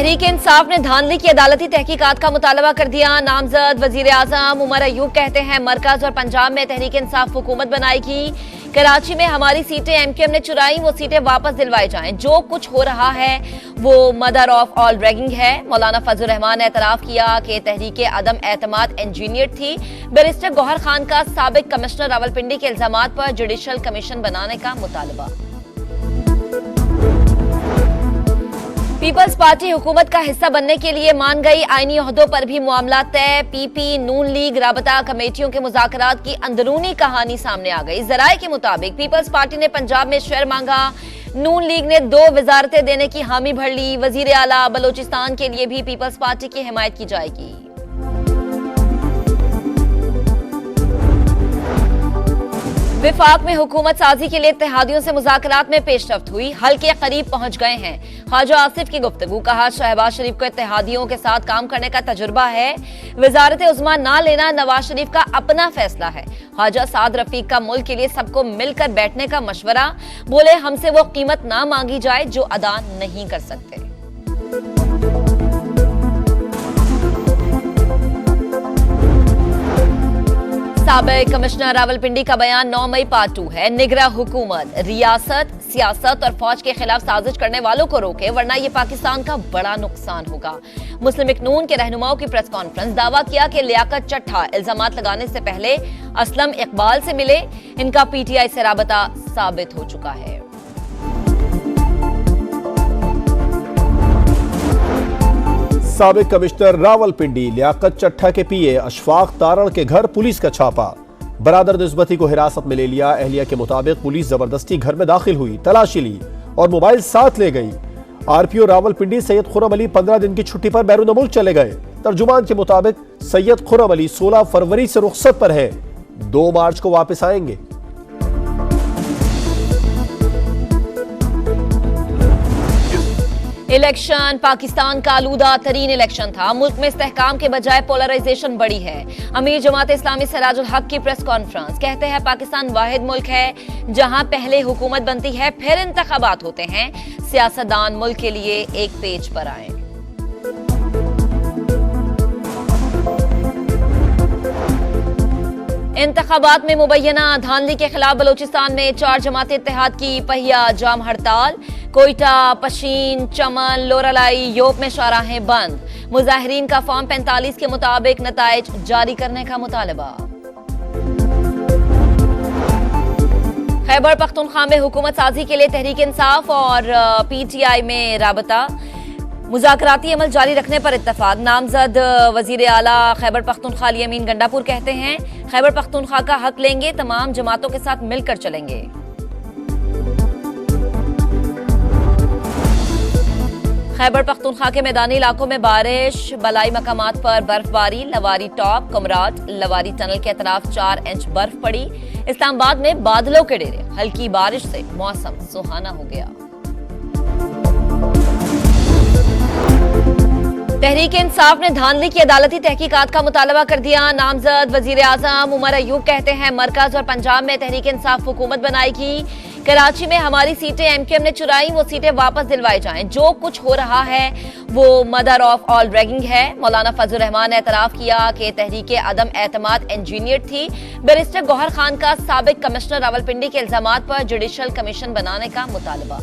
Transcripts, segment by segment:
तहरीक इंसाफ ने धांधली की अदालती तहकीकात का मुतालबा कर दिया। नामजद वजीर आजम उमर अयूब कहते हैं मरकज और पंजाब में तहरीक इंसाफ हुकूमत बनाएगी। कराची में हमारी सीटें एमक्यूएम ने चुराई, वो सीटें वापस दिलवाई जाएं। जो कुछ हो रहा है वो मदर ऑफ ऑल रैगिंग है। मौलाना फजल रहमान ने एतराफ किया कि तहरीक अदम एतमाद इंजीनियर थी। बैरिस्टर गौहर खान का साबिक कमिश्नर रावलपिंडी के इल्जामात पर जुडिशल कमीशन बनाने का मुतालबा। पीपल्स पार्टी हुकूमत का हिस्सा बनने के लिए मान गई। आईनी ओहदों पर भी मामला तय। पीपी नून लीग राबता कमेटियों के मुज़ाकरात की अंदरूनी कहानी सामने आ गई। जराये के मुताबिक पीपल्स पार्टी ने पंजाब में शेयर मांगा। नून लीग ने 2 वजारतें देने की हामी भर ली। वजीर आला बलोचिस्तान के लिए भी पीपल्स पार्टी की हिमायत की जाएगी। विफाक में हुकूमत साजी के लिए इत्तेहादियों से मुज़ाकरात में पेशरफ्त हुई। हल के करीब पहुंच गए हैं। ख्वाजा आसिफ की गुफ्तगू। कहा शहबाज शरीफ को इत्तेहादियों के साथ काम करने का तजुर्बा है। वजारत उज़्मा ना लेना नवाज शरीफ का अपना फैसला है। ख्वाजा साद रफीक का मुल्क के लिए सबको मिलकर बैठने का मशवरा। बोले हमसे वो कीमत ना मांगी जाए जो अदा नहीं कर सकते। साबिक कमिश्नर रावलपिंडी का बयान 9 मई पार्ट 2 है। निगरां हुकूमत रियासत, सियासत और फौज के खिलाफ साजिश करने वालों को रोके वरना ये पाकिस्तान का बड़ा नुकसान होगा। मुस्लिम लीग नून के रहनुमाओं की प्रेस कॉन्फ्रेंस। दावा किया कि लियाकत चट्ठा इल्जामात लगाने से पहले असलम इकबाल से मिले। इनका पीटीआई से राबता साबित हो चुका है। साबिक कमिश्नर रावलपिंडी लियाकत चट्ठा के पीए अशफाक तारड़ के घर पुलिस का छापा। बरादर निस्बती को हिरासत में ले लिया। एहलिया के मुताबिक पुलिस जबरदस्ती घर में दाखिल हुई, तलाशी ली और मोबाइल साथ ले गई। आरपीओ रावलपिंडी सैयद खुर्रम अली 15 दिन की छुट्टी पर बैरून मुल्क चले गए। तर्जुमान के मुताबिक सैयद खुर्रम अली 16 फरवरी से रुखसत पर है, 2 मार्च को वापस आएंगे। इलेक्शन पाकिस्तान का आलूदा तरीन इलेक्शन था। मुल्क में इस्तेहकाम के बजाय पोलराइजेशन बढ़ी है। अमीर जमात इस्लामी सिराजुल हक की प्रेस कॉन्फ्रेंस। कहते हैं पाकिस्तान वाहिद मुल्क है जहां पहले हुकूमत बनती है फिर इंतखाबात होते हैं। सियासतदान मुल्क के लिए एक पेज पर आए। इंतखाबात में मुबैना धांधली के खिलाफ बलोचिस्तान में 4 जमात इत्तेहाद की पहिया जाम हड़ताल। कोयटा, पशीन, चमन, लोरालाई, योप में शाहराहें बंद। मुजाहिरीन का फॉर्म 45 के मुताबिक नताइज जारी करने का मुतालबा। खैबर पख्तूनख्वा में हुकूमत साजी के लिए तहरीक इंसाफ और पीटीआई में राबता। मुज़ाकराती अमल जारी रखने पर इत्तफाक। नामजद वजीर आला खैबर पख्तूनख्वा अली अमीन गंडापुर कहते हैं खैबर पख्तूनख्वा का हक लेंगे, तमाम जमातों के साथ मिलकर चलेंगे। खैबर पख्तूनख्वा के मैदानी इलाकों में बारिश, बलाई मकामात पर बर्फबारी। लवारी टॉप, कुमराट, लवारी टनल के अतराफ 4 इंच बर्फ पड़ी। इस्लामाबाद में बादलों के डेरे। हल्की बारिश से मौसम सुहाना हो गया। तहरीक इंसाफ ने धांधली की अदालती तहकीकात का मुतालबा कर दिया। नामजद वजीर आजम उमर अयूब कहते हैं मरकज और पंजाब में तहरीक इंसाफ हुकूमत बनाएगी। कराची में हमारी सीटें एमक्यूएम ने चुराई, वो सीटें वापस दिलवाई जाएं। जो कुछ हो रहा है वो मदर ऑफ ऑल रैगिंग है। मौलाना फजल रहमान ने एतराफ किया कि तहरीक अदम एतमाद इंजीनियर थी। बैरिस्टर गौहर खान का साबिक कमिश्नर रावलपिंडी के इल्जामात पर जुडिशल कमीशन बनाने का मुतालबा।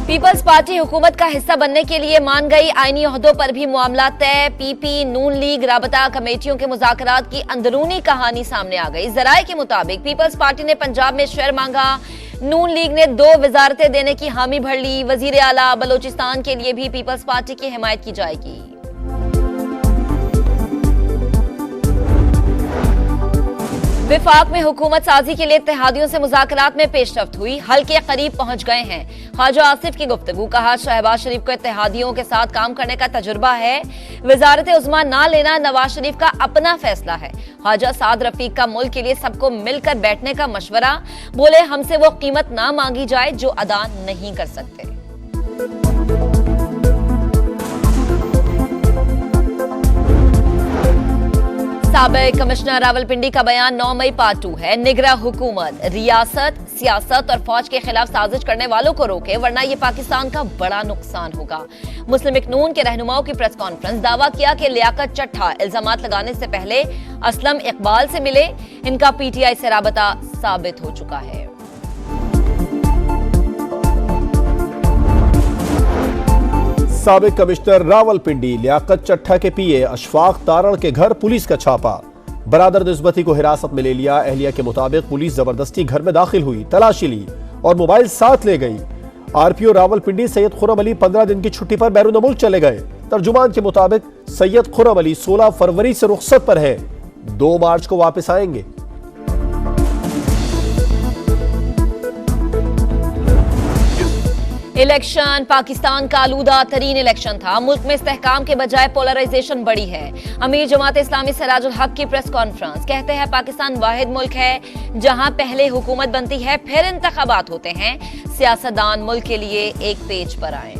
पीपल्स पार्टी हुकूमत का हिस्सा बनने के लिए मान गई। आईनी ओहदों पर भी मामला तय। पीपी नून लीग राबता कमेटियों के मुज़ाकरात की अंदरूनी कहानी सामने आ गई। जराये के मुताबिक पीपल्स पार्टी ने पंजाब में शेयर मांगा। नून लीग ने 2 वजारतें देने की हामी भर ली। वजीर आला बलोचिस्तान के लिए भी पीपल्स पार्टी की हिमायत की जाएगी। विफाक में हुकूमत साजी के लिए इत्तेहादियों से मुज़ाकरात में पेशरफ्त हुई। हल के करीब पहुंच गए हैं। ख्वाजा आसिफ की गुफ्तगू। कहा शहबाज शरीफ को इत्तेहादियों के साथ काम करने का तजुर्बा है। वजारत उज़्मा ना लेना नवाज शरीफ का अपना फैसला है। ख्वाजा साद रफीक का मुल्क के लिए सबको मिलकर बैठने का मशवरा। बोले हमसे वो कीमत ना मांगी जाए जो अदा नहीं कर सकते। साबिक कमिश्नर रावलपिंडी का बयान 9 मई पार्ट 2 है। निगरां हुकूमत रियासत, सियासत और फौज के खिलाफ साजिश करने वालों को रोके, वरना ये पाकिस्तान का बड़ा नुकसान होगा। मुस्लिम लीग नून के रहनुमाओं की प्रेस कॉन्फ्रेंस, दावा किया कि लियाकत चट्ठा इल्जामात लगाने से पहले असलम इकबाल से मिले, इनका पीटीआई से राबता साबित हो चुका है। साबिक कमिश्नर रावलपिंडी लियाकत चट्ठा के पीए अशफाक तारड़ के घर पुलिस का छापा। बरादर निस्बती को हिरासत में ले लिया। एहलिया के मुताबिक पुलिस जबरदस्ती घर में दाखिल हुई, तलाशी ली और मोबाइल साथ ले गई। आरपीओ रावलपिंडी सैयद खुर्रम अली 15 दिन की छुट्टी पर बैरून मुल्क चले गए। तर्जुमान के मुताबिक सैयद खुर्रम अली 16 फरवरी से रुखसत पर है, 2 मार्च को वापस आएंगे। इलेक्शन पाकिस्तान का आलूदा तरीन इलेक्शन था। मुल्क में इस्तेहकाम के बजाय पोलराइजेशन बढ़ी है। अमीर जमात इस्लामी सिराजुल हक की प्रेस कॉन्फ्रेंस, कहते हैं पाकिस्तान वाहिद मुल्क है जहां पहले हुकूमत बनती है फिर इंतखाबात होते हैं। सियासतदान मुल्क के लिए एक पेज पर आए।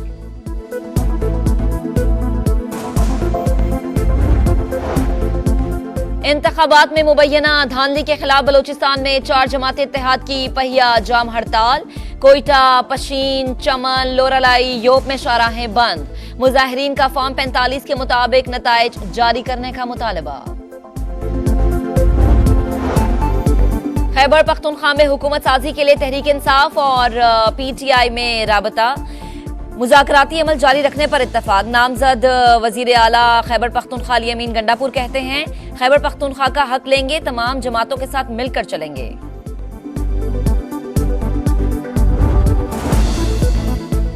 इंतखाबात में मुबैना धांधली के खिलाफ बलूचिस्तान में 4 जमात इत्तेहाद की पहिया जाम हड़ताल। कोयटा, पशीन, चमन, लोरालाई, योप में शाहराहें बंद। मुजाहिरीन का फॉर्म 45 के मुताबिक नताइज जारी करने का मुतालबा। खैबर पख्तूनख्वा में हुकूमत साजी के लिए तहरीक इंसाफ और पीटीआई में राबता। मुज़ाकराती अमल जारी रखने पर इत्तफाक। नामजद वजीर आला खैबर पख्तूनख्वा अली अमीन गंडापुर कहते हैं, खैबर पख्तूनख्वा का हक लेंगे, तमाम जमातों के साथ मिलकर चलेंगे।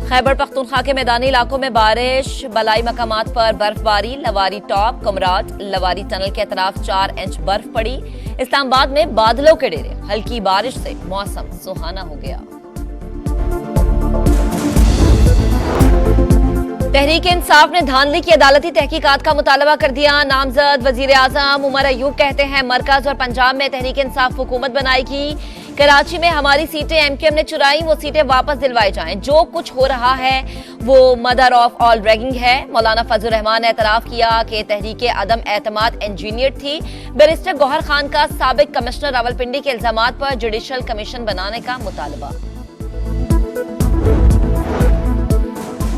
खैबर पख्तूनख्वा के मैदानी इलाकों में बारिश, बलाई मकामात पर बर्फबारी। लवारी टॉप, कुमराट, लवारी टनल के अतराफ 4 इंच बर्फ पड़ी। इस्लामाबाद में बादलों के डेरे, हल्की बारिश से मौसम सुहाना हो गया। तहरीक इंसाफ ने धांधली की अदालती तहकीकात का मुतालबा कर दिया। नामजद वजीर आजम उमर अयूब कहते हैं, मरकज और पंजाब में तहरीक इंसाफ हुकूमत बनाएगी। कराची में हमारी सीटें एमकेएम ने चुराई, वो सीटें वापस दिलवाई जाएं। जो कुछ हो रहा है वो मदर ऑफ ऑल रैगिंग है। मौलाना फजल रहमान ने एतराफ किया कि तहरीक अदम एतमाद इंजीनियर थी। बैरिस्टर गौहर खान का साबिक कमिश्नर रावलपिंडी के इल्जामात पर जुडिशल कमीशन बनाने का मुतालबा।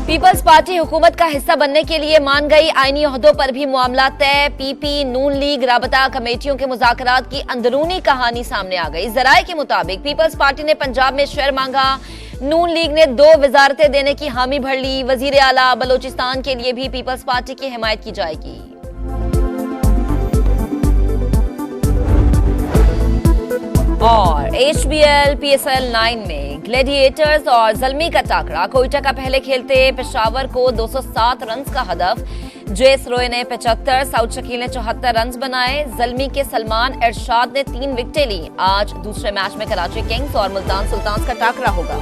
पीपल्स पार्टी हुकूमत का हिस्सा बनने के लिए मान गई। आईनी ओहदों पर भी मामला तय। पीपी, नून लीग, राबता कमेटियों के मुज़ाकरात की अंदरूनी कहानी सामने आ गई। जराये के मुताबिक पीपल्स पार्टी ने पंजाब में शेयर मांगा। नून लीग ने 2 वजारतें देने की हामी भर ली। वजीर आला बलोचिस्तान के लिए भी पीपल्स पार्टी की हिमायत की जाएगी। और HBL PSL 9 में ग्लैडिएटर्स और ज़ल्मी का टाकरा। कोयटा का पहले खेलते पेशावर को 207 रन का हदफ। जेस रोय ने 75, साउथ शकील ने 74 रन बनाए। ज़ल्मी के सलमान इरशाद ने 3 विकेटें ली। आज दूसरे मैच में कराची किंग्स और मुल्तान सुल्तान्स का टाकरा होगा।